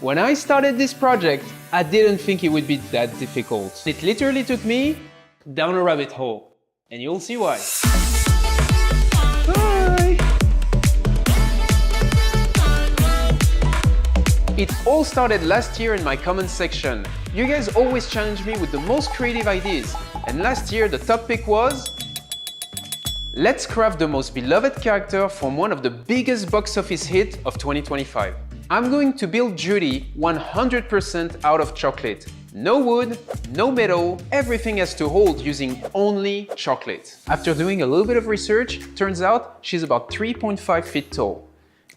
When I started this project, I didn't think it would be that difficult. It literally took me down a rabbit hole, and you'll see why. Bye! It all started last year in my comments section. You guys always challenge me with the most creative ideas, and last year the top pick was let's craft the most beloved character from one of the biggest box office hits of 2025. I'm going to build Judy 100% out of chocolate. No wood, no metal, everything has to hold using only chocolate. After doing a little bit of research, turns out she's about 3.5 feet tall.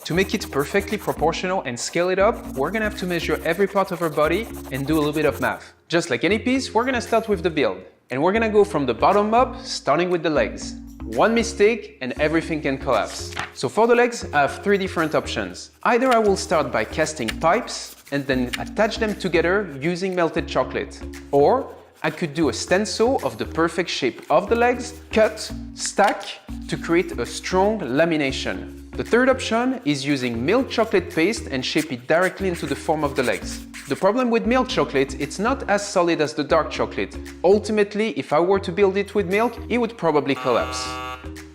To make it perfectly proportional and scale it up, we're gonna have to measure every part of her body and do a little bit of math. Just like any piece, we're gonna start with the build. And we're gonna go from the bottom up, starting with the legs. One mistake and everything can collapse. So for the legs, I have three different options. Either I will start by casting pipes and then attach them together using melted chocolate. Or I could do a stencil of the perfect shape of the legs, cut, stack to create a strong lamination. The third option is using milk chocolate paste and shape it directly into the form of the legs. The problem with milk chocolate, it's not as solid as the dark chocolate. Ultimately, if I were to build it with milk, it would probably collapse.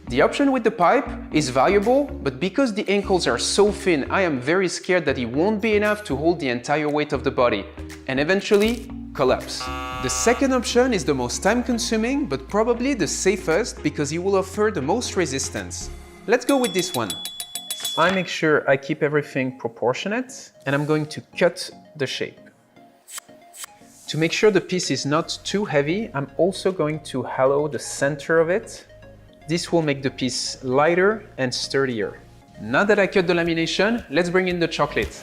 The option with the pipe is valuable, but because the ankles are so thin, I am very scared that it won't be enough to hold the entire weight of the body, and eventually collapse. The second option is the most time-consuming, but probably the safest because it will offer the most resistance. Let's go with this one. I make sure I keep everything proportionate, and I'm going to cut the shape. To make sure the piece is not too heavy, I'm also going to hollow the center of it. This will make the piece lighter and sturdier. Now that I cut the lamination, let's bring in the chocolate.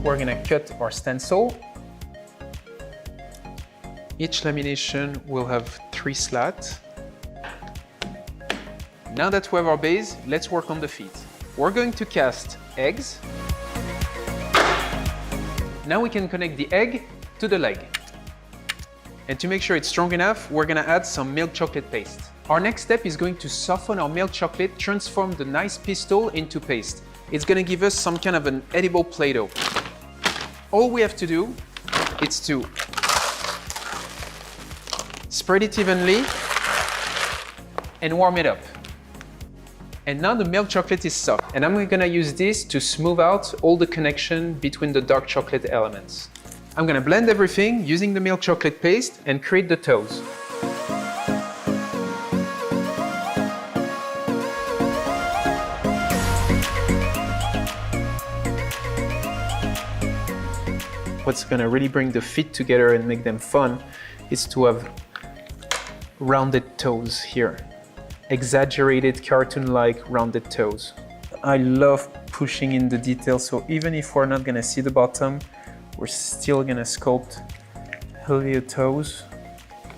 We're gonna cut our stencil. Each lamination will have 3 slats. Now that we have our base, let's work on the feet. We're going to cast eggs. Now we can connect the egg to the leg. And to make sure it's strong enough, we're gonna add some milk chocolate paste. Our next step is going to soften our milk chocolate, transform the nice pistol into paste. It's gonna give us some kind of an edible Play-Doh. All we have to do is to spread it evenly and warm it up. And now the milk chocolate is soft, and I'm gonna use this to smooth out all the connection between the dark chocolate elements. I'm gonna blend everything using the milk chocolate paste and create the toes. What's gonna really bring the feet together and make them fun is to have rounded toes here. Exaggerated cartoon-like rounded toes. I love pushing in the details, so even if we're not gonna see the bottom, we're still gonna sculpt heavier toes.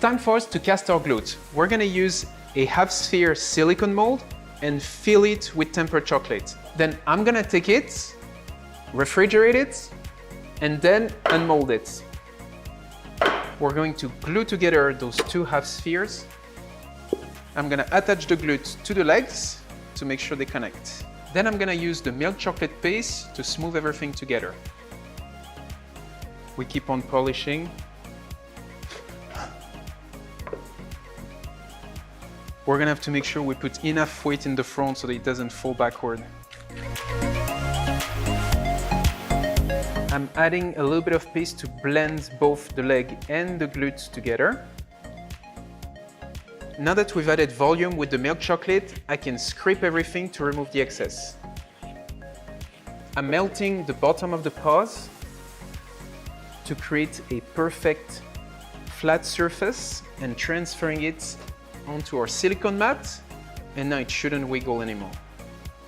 Time for us to cast our glute. We're gonna use a half-sphere silicone mold and fill it with tempered chocolate. Then I'm gonna take it, refrigerate it, and then unmold it. We're going to glue together those 2 half spheres. I'm gonna attach the glute to the legs to make sure they connect. Then I'm gonna use the milk chocolate paste to smooth everything together. We keep on polishing. We're gonna have to make sure we put enough weight in the front so that it doesn't fall backward. I'm adding a little bit of paste to blend both the leg and the glute together. Now that we've added volume with the milk chocolate, I can scrape everything to remove the excess. I'm melting the bottom of the paws to create a perfect flat surface and transferring it onto our silicone mat, and now it shouldn't wiggle anymore.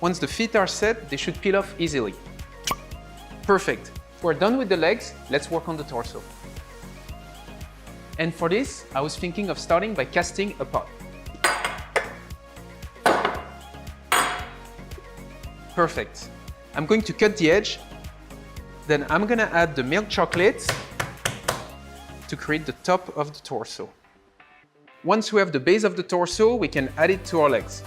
Once the feet are set, they should peel off easily. Perfect. We're done with the legs, let's work on the torso. And for this, I was thinking of starting by casting a pot. Perfect. I'm going to cut the edge, then I'm gonna add the milk chocolate to create the top of the torso. Once we have the base of the torso, we can add it to our legs.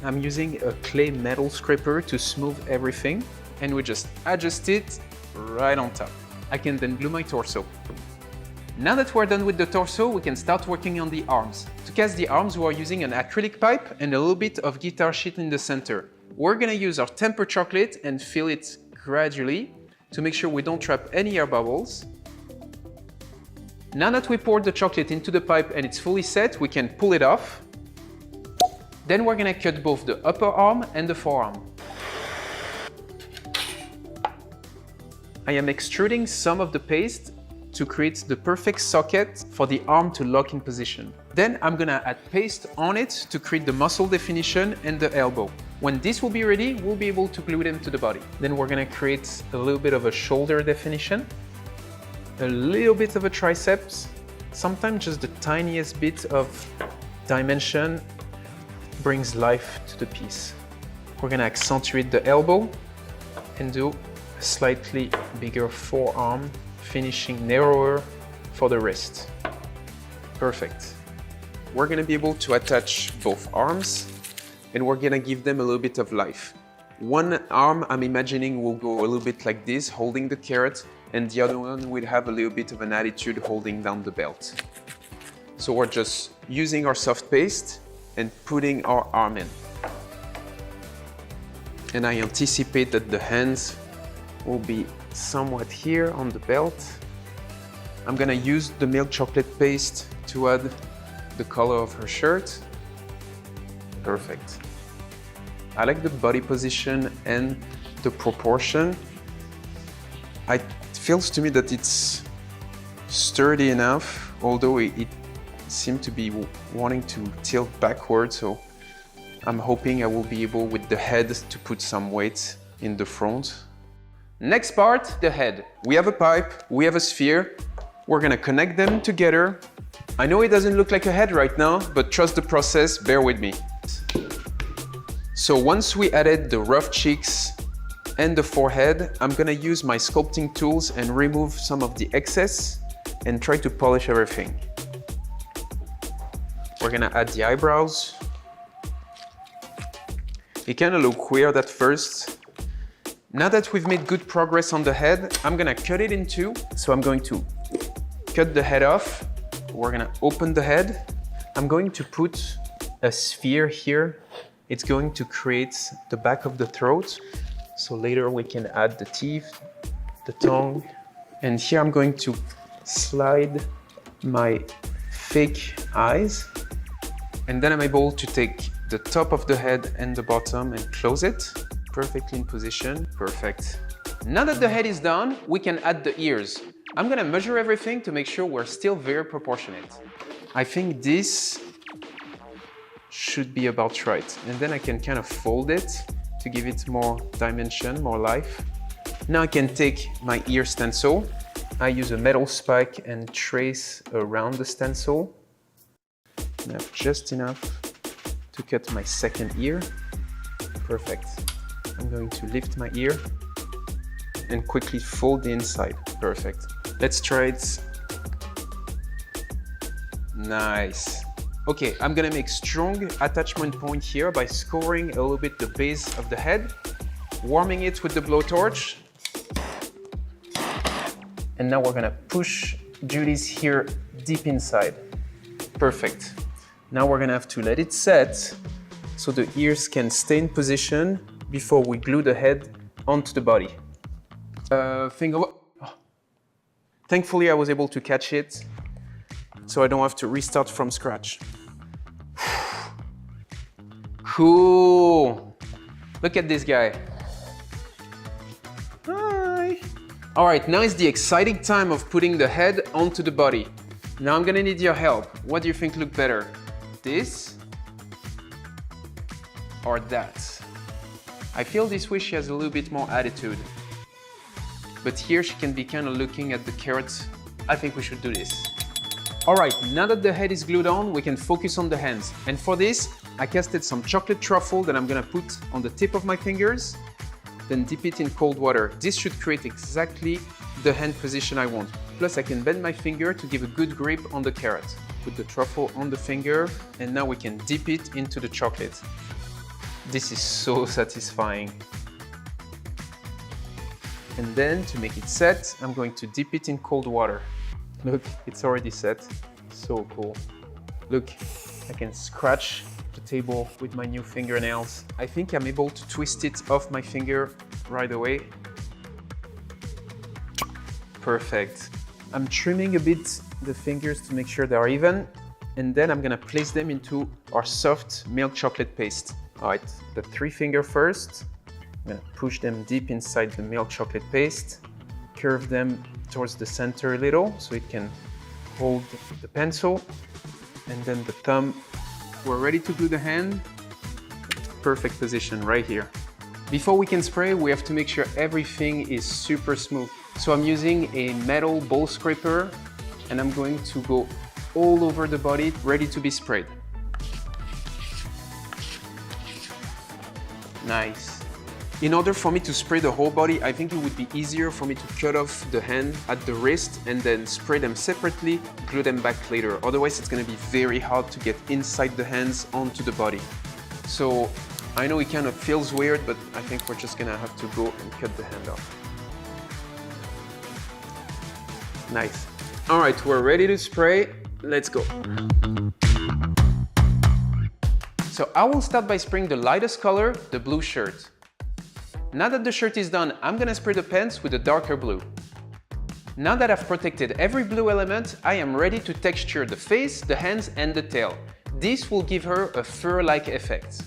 I'm using a clay metal scraper to smooth everything, and we just adjust it right on top. I can then glue my torso. Now that we're done with the torso, we can start working on the arms. To cast the arms, we are using an acrylic pipe and a little bit of guitar sheet in the center. We're gonna use our temper chocolate and fill it gradually to make sure we don't trap any air bubbles. Now that we poured the chocolate into the pipe and it's fully set, we can pull it off. Then we're gonna cut both the upper arm and the forearm. I am extruding some of the paste to create the perfect socket for the arm to lock in position. Then I'm gonna add paste on it to create the muscle definition and the elbow. When this will be ready, we'll be able to glue them to the body. Then we're gonna create a little bit of a shoulder definition, a little bit of a triceps, sometimes just the tiniest bit of dimension brings life to the piece. We're gonna accentuate the elbow and do a slightly bigger forearm, finishing narrower for the wrist. Perfect. We're gonna be able to attach both arms and we're gonna give them a little bit of life. One arm, I'm imagining, will go a little bit like this, holding the carrot, and the other one will have a little bit of an attitude holding down the belt. So we're just using our soft paste and putting our arm in. And I anticipate that the hands will be somewhat here on the belt. I'm gonna use the milk chocolate paste to add the color of her shirt. Perfect. I like the body position and the proportion. It feels to me that it's sturdy enough, although it seemed to be wanting to tilt backward, so I'm hoping I will be able with the head to put some weight in the front. Next part, the head. We have a pipe, we have a sphere. We're gonna connect them together. I know it doesn't look like a head right now, but trust the process, bear with me. So once we added the rough cheeks and the forehead, I'm gonna use my sculpting tools and remove some of the excess and try to polish everything. We're gonna add the eyebrows. It kind of look weird at first. Now that we've made good progress on the head, I'm gonna cut it in two. So I'm going to cut the head off. We're gonna open the head. I'm going to put a sphere here. It's going to create the back of the throat. So later we can add the teeth, the tongue. And here I'm going to slide my fake eyes. And then I'm able to take the top of the head and the bottom and close it. Perfectly in position, perfect. Now that the head is done, we can add the ears. I'm gonna measure everything to make sure we're still very proportionate. I think this should be about right. And then I can kind of fold it to give it more dimension, more life. Now I can take my ear stencil. I use a metal spike and trace around the stencil. I have just enough to cut my second ear. Perfect. I'm going to lift my ear and quickly fold the inside. Perfect. Let's try it. Nice. Okay, I'm gonna make strong attachment point here by scoring a little bit the base of the head, warming it with the blowtorch. And now we're gonna push Judy's here deep inside. Perfect. Now we're gonna have to let it set so the ears can stay in position before we glue the head onto the body. Thankfully, I was able to catch it, so I don't have to restart from scratch. Cool. Look at this guy. Hi. All right, now is the exciting time of putting the head onto the body. Now I'm gonna need your help. What do you think look better? This or that? I feel this way she has a little bit more attitude. But here she can be kind of looking at the carrots. I think we should do this. All right, now that the head is glued on, we can focus on the hands. And for this, I casted some chocolate truffle that I'm gonna put on the tip of my fingers, then dip it in cold water. This should create exactly the hand position I want. Plus I can bend my finger to give a good grip on the carrot. Put the truffle on the finger, and now we can dip it into the chocolate. This is so satisfying. And then to make it set, I'm going to dip it in cold water. Look, it's already set. So cool. Look, I can scratch the table with my new fingernails. I think I'm able to twist it off my finger right away. Perfect. I'm trimming a bit the fingers to make sure they are even, and then I'm gonna place them into our soft milk chocolate paste. All right, the 3-finger first. I'm gonna push them deep inside the milk chocolate paste, curve them towards the center a little so it can hold the pencil, and then the thumb. We're ready to glue the hand. Perfect position right here. Before we can spray, we have to make sure everything is super smooth. So I'm using a metal bowl scraper and I'm going to go all over the body, ready to be sprayed. Nice. In order for me to spray the whole body, I think it would be easier for me to cut off the hand at the wrist and then spray them separately, glue them back later. Otherwise, it's gonna be very hard to get inside the hands onto the body. So I know it kind of feels weird, but I think we're just gonna have to go and cut the hand off. Nice. All right, we're ready to spray. Let's go. So I will start by spraying the lightest color, the blue shirt. Now that the shirt is done, I'm gonna spray the pants with a darker blue. Now that I've protected every blue element, I am ready to texture the face, the hands, and the tail. This will give her a fur-like effect.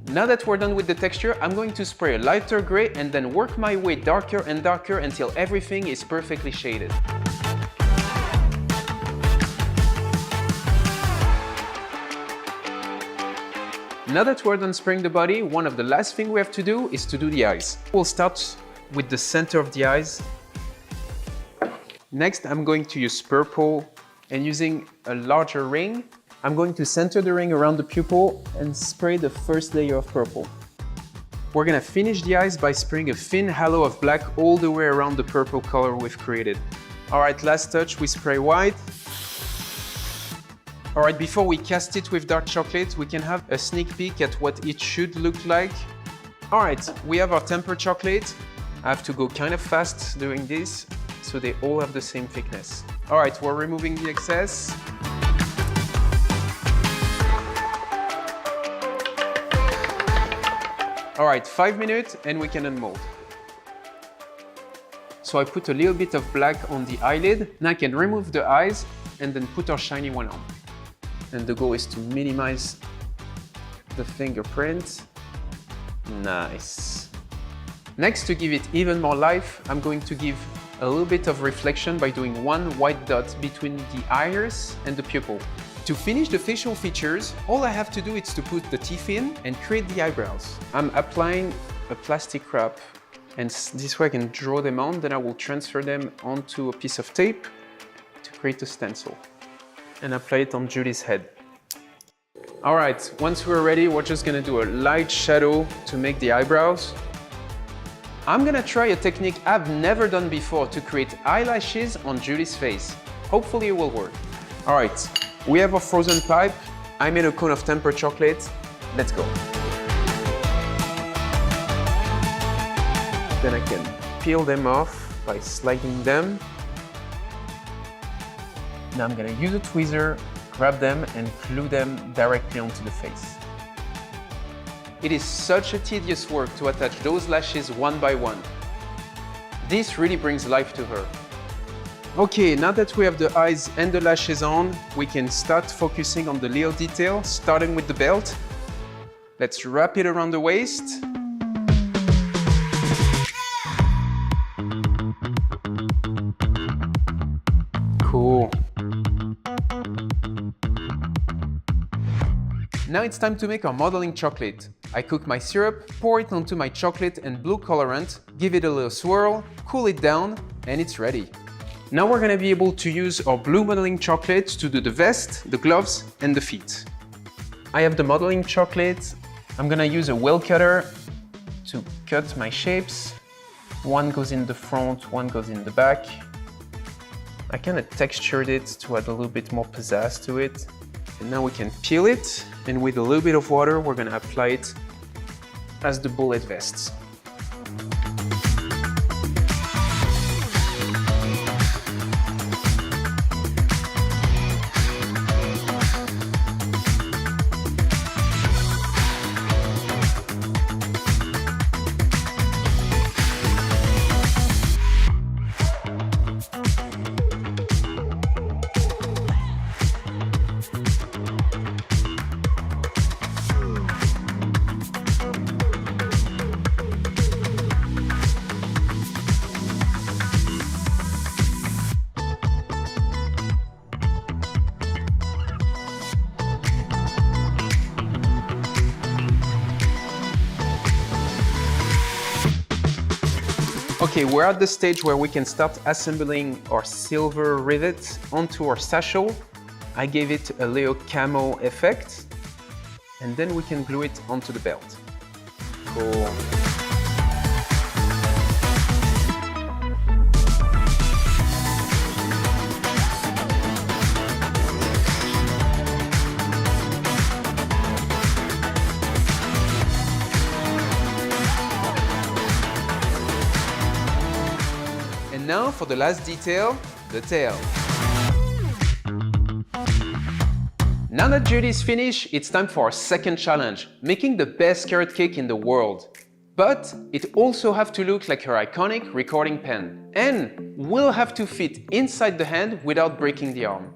Now that we're done with the texture, I'm going to spray a lighter gray and then work my way darker and darker until everything is perfectly shaded. Now that we're done spraying the body, one of the last things we have to do is to do the eyes. We'll start with the center of the eyes. Next, I'm going to use purple and using a larger ring, I'm going to center the ring around the pupil and spray the first layer of purple. We're gonna finish the eyes by spraying a thin halo of black all the way around the purple color we've created. All right, last touch, we spray white. All right, before we cast it with dark chocolate, we can have a sneak peek at what it should look like. All right, we have our tempered chocolate. I have to go kind of fast doing this so they all have the same thickness. All right, we're removing the excess. All right, 5 minutes and we can unmold. So I put a little bit of black on the eyelid. Now I can remove the eyes and then put our shiny one on. And the goal is to minimize the fingerprint. Nice. Next, to give it even more life, I'm going to give a little bit of reflection by doing one white dot between the iris and the pupil. To finish the facial features, all I have to do is to put the teeth in and create the eyebrows. I'm applying a plastic wrap and this way I can draw them on, then I will transfer them onto a piece of tape to create a stencil and apply it on Julie's head. All right, once we're ready, we're just gonna do a light shadow to make the eyebrows. I'm gonna try a technique I've never done before to create eyelashes on Julie's face. Hopefully it will work. All right, we have a frozen pipe. I made a cone of tempered chocolate. Let's go. Then I can peel them off by sliding them. Now I'm gonna use a tweezer, grab them and glue them directly onto the face. It is such a tedious work to attach those lashes one by one. This really brings life to her. Okay, now that we have the eyes and the lashes on, we can start focusing on the little detail, starting with the belt. Let's wrap it around the waist. Cool. Now it's time to make our modeling chocolate. I cook my syrup, pour it onto my chocolate and blue colorant, give it a little swirl, cool it down, and it's ready. Now we're gonna be able to use our blue modeling chocolate to do the vest, the gloves, and the feet. I have the modeling chocolate. I'm gonna use a wheel cutter to cut my shapes. One goes in the front, one goes in the back. I kind of textured it to add a little bit more pizzazz to it. And now we can peel it And with a little bit of water, we're gonna apply it as the bullet vests. Okay, we're at the stage where we can start assembling our silver rivet onto our satchel. I gave it a little camo effect, and then we can glue it onto the belt. Cool. And now for the last detail, the tail. Now that Judy's finished, it's time for our second challenge, making the best carrot cake in the world. But it also have to look like her iconic recording pen, and will have to fit inside the hand without breaking the arm.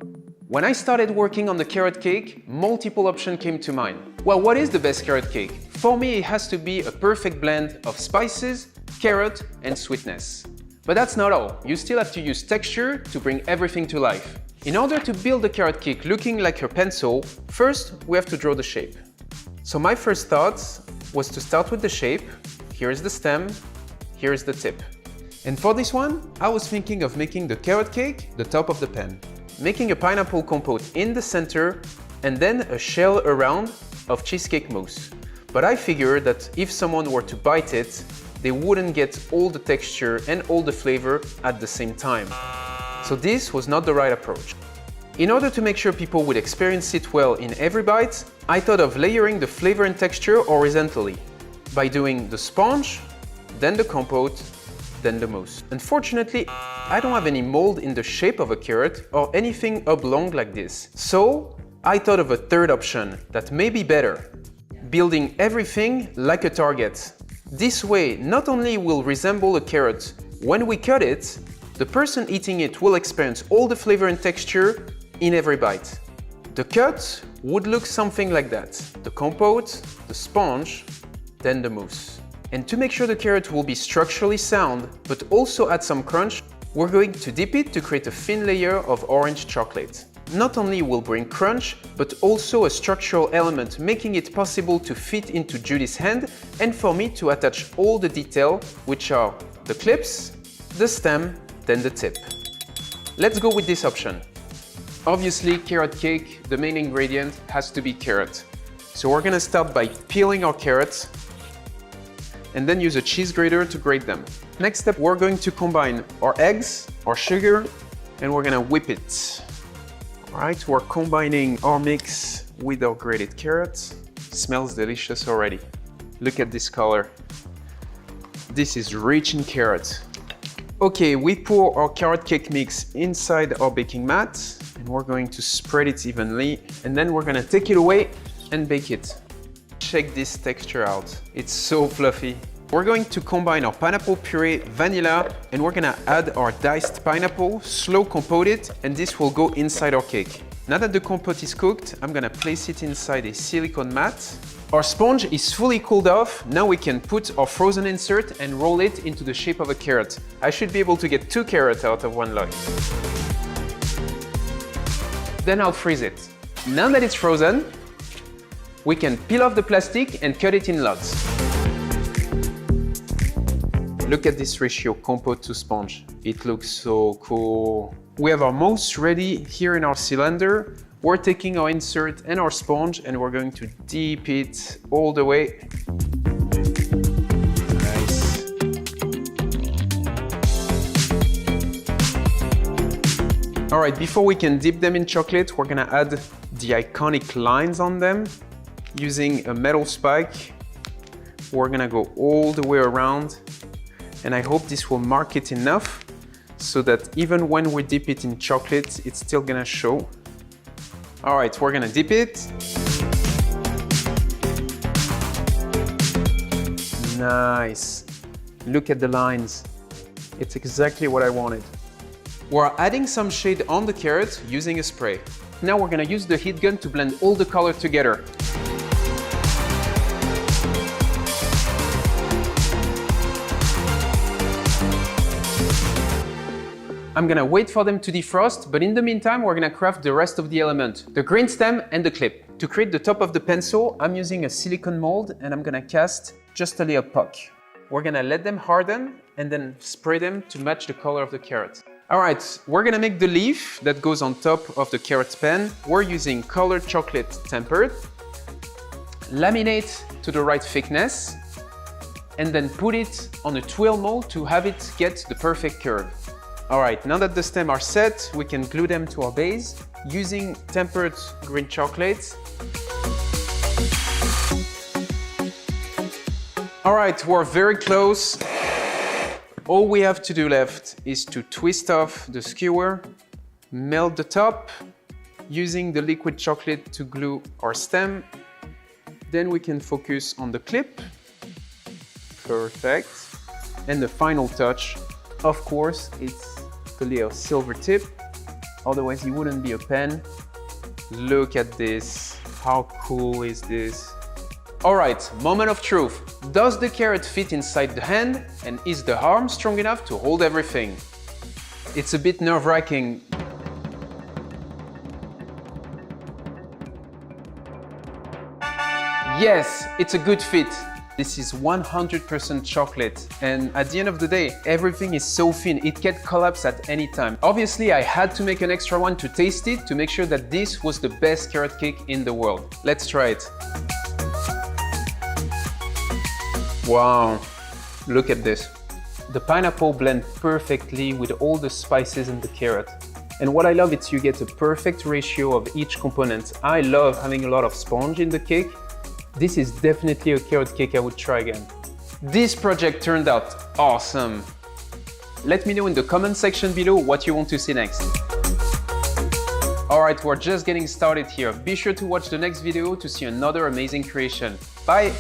When I started working on the carrot cake, multiple options came to mind. Well, what is the best carrot cake? For me, it has to be a perfect blend of spices, carrot, and sweetness. But that's not all. You still have to use texture to bring everything to life. In order to build the carrot cake looking like her pencil, first we have to draw the shape. So my first thought was to start with the shape. Here's the stem, here's the tip. And for this one, I was thinking of making the carrot cake the top of the pen, making a pineapple compote in the center, and then a shell around of cheesecake mousse. But I figured that if someone were to bite it, they wouldn't get all the texture and all the flavor at the same time. So this was not the right approach. In order to make sure people would experience it well in every bite, I thought of layering the flavor and texture horizontally by doing the sponge, then the compote, then the mousse. Unfortunately, I don't have any mold in the shape of a carrot or anything oblong like this. So I thought of a third option that may be better, building everything like a target. This way, not only will resemble a carrot when we cut it, the person eating it will experience all the flavor and texture in every bite. The cut would look something like that. The compote, the sponge, then the mousse. And to make sure the carrot will be structurally sound, but also add some crunch, we're going to dip it to create a thin layer of orange chocolate. Not only will bring crunch, but also a structural element, making it possible to fit into Judy's hand and for me to attach all the detail, which are the clips, the stem, then the tip. Let's go with this option. Obviously, carrot cake, the main ingredient has to be carrot. So we're gonna start by peeling our carrots and then use a cheese grater to grate them. Next step, we're going to combine our eggs, our sugar, and we're gonna whip it. All right, we're combining our mix with our grated carrots. Smells delicious already. Look at this color. This is rich in carrot. Okay, we pour our carrot cake mix inside our baking mat and we're going to spread it evenly, and then we're gonna take it away and bake it. Check this texture out. It's so fluffy. We're going to combine our pineapple puree, vanilla, and we're gonna add our diced pineapple, slow compote it, and this will go inside our cake. Now that the compote is cooked, I'm gonna place it inside a silicone mat. Our sponge is fully cooled off. Now we can put our frozen insert and roll it into the shape of a carrot. I should be able to get 2 carrots out of one log. Then I'll freeze it. Now that it's frozen, we can peel off the plastic and cut it in lots. Look at this ratio, compote to sponge. It looks so cool. We have our mousse ready here in our cylinder. We're taking our insert and our sponge and we're going to dip it all the way. Nice. All right, before we can dip them in chocolate, we're gonna add the iconic lines on them. using a metal spike. We're gonna go all the way around, and I hope this will mark it enough so that even when we dip it in chocolate, it's still gonna show. All right, we're gonna dip it. Nice. Look at the lines. It's exactly what I wanted. We're adding some shade on the carrot using a spray. Now we're gonna use the heat gun to blend all the color together. I'm gonna wait for them to defrost, but in the meantime, we're gonna craft the rest of the element, the green stem and the clip. To create the top of the pencil, I'm using a silicone mold and I'm gonna cast just a little puck. We're gonna let them harden and then spray them to match the color of the carrot. All right, we're gonna make the leaf that goes on top of the carrot pen. We're using colored chocolate tempered. Laminate to the right thickness and then put it on a twill mold to have it get the perfect curve. All right, now that the stems are set, we can glue them to our base using tempered green chocolate. All right, we're very close. All we have to do left is to twist off the skewer, melt the top, using the liquid chocolate to glue our stem. Then we can focus on the clip. Perfect. And the final touch, of course, it's the little silver tip. Otherwise, it wouldn't be a pen. Look at this. How cool is this? All right, moment of truth. Does the carrot fit inside the hand? And is the arm strong enough to hold everything? It's a bit nerve-wracking. Yes, it's a good fit. This is 100% chocolate, and at the end of the day, everything is so thin, it can collapse at any time. Obviously, I had to make an extra one to taste it to make sure that this was the best carrot cake in the world. Let's try it. Wow, look at this. The pineapple blends perfectly with all the spices and the carrot. And what I love is you get a perfect ratio of each component. I love having a lot of sponge in the cake. This is definitely a carrot cake I would try again. This project turned out awesome. Let me know in the comment section below what you want to see next. All right, we're just getting started here. Be sure to watch the next video to see another amazing creation. Bye!